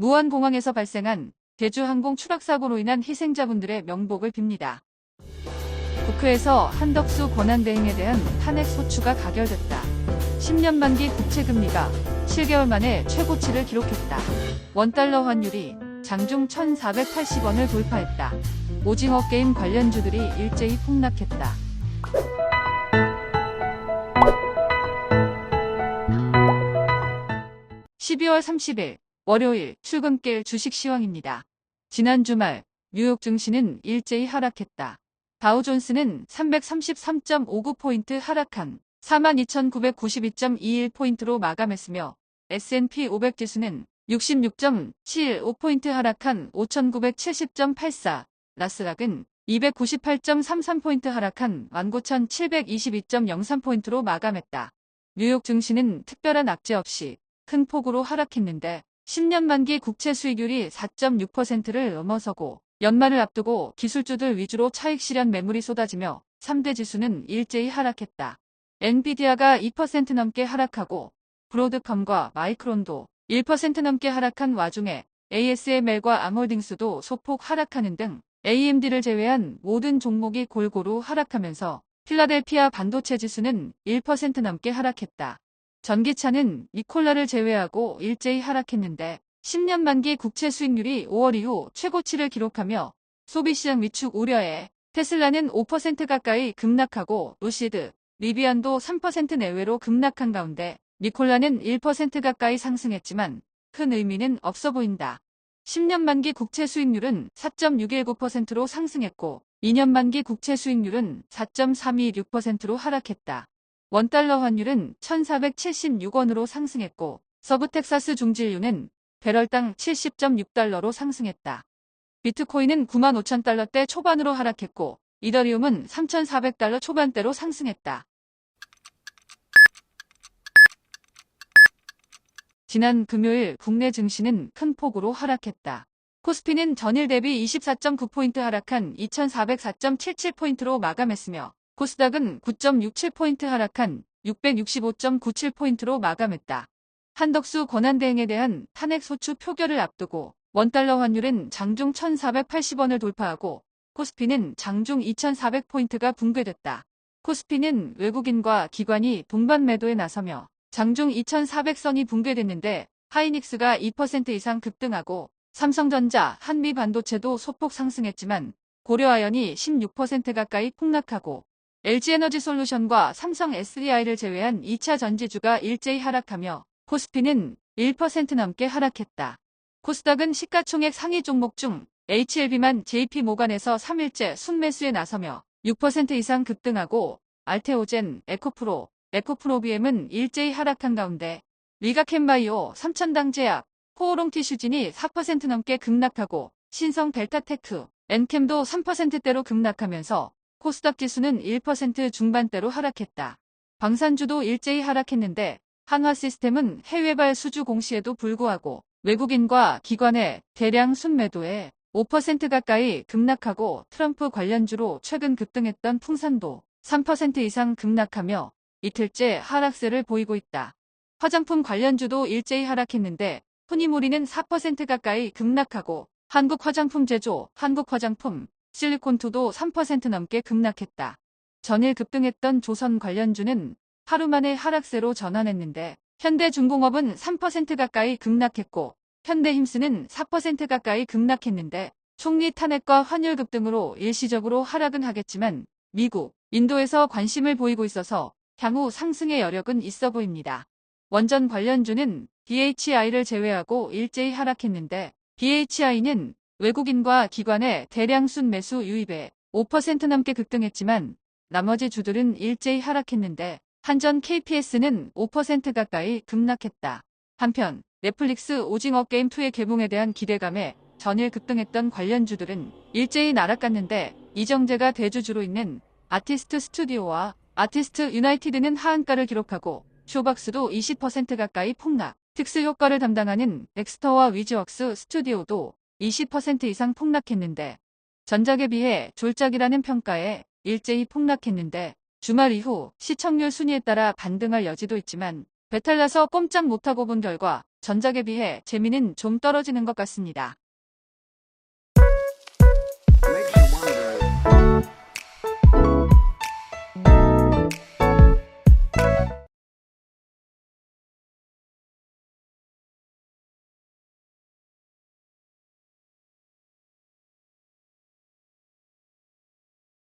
무안공항에서 발생한 제주항공 추락사고로 인한 희생자분들의 명복을 빕니다. 국회에서 한덕수 권한대행에 대한 탄핵 소추가 가결됐다. 10년 만기 국채금리가 7개월 만에 최고치를 기록했다. 원달러 환율이 장중 1,480원을 돌파했다. 오징어 게임 관련주들이 일제히 폭락했다. 12월 30일 월요일 출근길 주식 시황입니다. 지난 주말 뉴욕 증시는 일제히 하락했다. 다우존스는 333.59포인트 하락한 42,992.21포인트로 마감했으며 S&P 500 지수는 66.75포인트 하락한 5,970.84, 나스닥은 298.33포인트 하락한 19,722.03포인트로 마감했다. 뉴욕 증시는 특별한 악재 없이 큰 폭으로 하락했는데 10년 만기 국채 수익률이 4.6%를 넘어서고 연말을 앞두고 기술주들 위주로 차익 실현 매물이 쏟아지며 3대 지수는 일제히 하락했다. 엔비디아가 2% 넘게 하락하고 브로드컴과 마이크론도 1% 넘게 하락한 와중에 ASML과 암홀딩스도 소폭 하락하는 등 AMD를 제외한 모든 종목이 골고루 하락하면서 필라델피아 반도체 지수는 1% 넘게 하락했다. 전기차는 니콜라를 제외하고 일제히 하락했는데 10년 만기 국채 수익률이 5월 이후 최고치를 기록하며 소비시장 위축 우려에 테슬라는 5% 가까이 급락하고 루시드, 리비안도 3% 내외로 급락한 가운데 니콜라는 1% 가까이 상승했지만 큰 의미는 없어 보인다. 10년 만기 국채 수익률은 4.619%로 상승했고 2년 만기 국채 수익률은 4.326%로 하락했다. 원달러 환율은 1,476원으로 상승했고 서부텍사스 중진유는 배럴당 70.6달러로 상승했다. 비트코인은 95,000달러대 초반으로 하락했고 이더리움은 3,400달러 초반대로 상승했다. 지난 금요일 국내 증시는 큰 폭으로 하락했다. 코스피는 전일 대비 24.9포인트 하락한 2,404.77포인트로 마감했으며 코스닥은 9.67포인트 하락한 665.97포인트로 마감했다. 한덕수 권한대행에 대한 탄핵 소추 표결을 앞두고 원달러 환율은 장중 1,480원을 돌파하고 코스피는 장중 2,400포인트가 붕괴됐다. 코스피는 외국인과 기관이 동반 매도에 나서며 장중 2,400선이 붕괴됐는데 하이닉스가 2% 이상 급등하고 삼성전자, 한미반도체도 소폭 상승했지만 고려아연이 16% 가까이 폭락하고 LG에너지솔루션과 삼성 SDI를 제외한 2차 전지주가 일제히 하락하며 코스피는 1% 넘게 하락했다. 코스닥은 시가총액 상위 종목 중 HLB만 JP모간에서 3일째 순매수에 나서며 6% 이상 급등하고 알테오젠, 에코프로비엠은 일제히 하락한 가운데 리가캔바이오, 삼천당제약, 코오롱티슈진이 4% 넘게 급락하고 신성 델타테크, 엔캠도 3%대로 급락하면서 코스닥 지수는 1% 중반대로 하락했다. 방산주도 일제히 하락했는데 한화시스템은 해외발 수주 공시에도 불구하고 외국인과 기관의 대량 순매도에 5% 가까이 급락하고 트럼프 관련주로 최근 급등했던 풍산도 3% 이상 급락하며 이틀째 하락세를 보이고 있다. 화장품 관련주도 일제히 하락했는데 후니모리는 4% 가까이 급락하고 한국화장품 제조, 한국화장품, 실리콘투도 3% 넘게 급락했다. 전일 급등했던 조선 관련주는 하루 만에 하락세로 전환했는데 현대중공업은 3% 가까이 급락했고 현대힘스는 4% 가까이 급락했는데 총리 탄핵과 환율 급등으로 일시적으로 하락은 하겠지만 미국, 인도에서 관심을 보이고 있어서 향후 상승의 여력은 있어 보입니다. 원전 관련주는 BHI를 제외하고 일제히 하락했는데 BHI는 외국인과 기관의 대량 순매수 유입에 5% 넘게 급등했지만 나머지 주들은 일제히 하락했는데 한전 KPS는 5% 가까이 급락했다. 한편 넷플릭스 오징어 게임2의 개봉에 대한 기대감에 전일 급등했던 관련주들은 일제히 날아갔는데 이정재가 대주주로 있는 아티스트 스튜디오와 아티스트 유나이티드는 하한가를 기록하고 쇼박스도 20% 가까이 폭락, 특수효과를 담당하는 넥스터와 위즈웍스 스튜디오도 20% 이상 폭락했는데 전작에 비해 졸작이라는 평가에 일제히 폭락했는데 주말 이후 시청률 순위에 따라 반등할 여지도 있지만 배탈나서 꼼짝 못하고 본 결과 전작에 비해 재미는 좀 떨어지는 것 같습니다.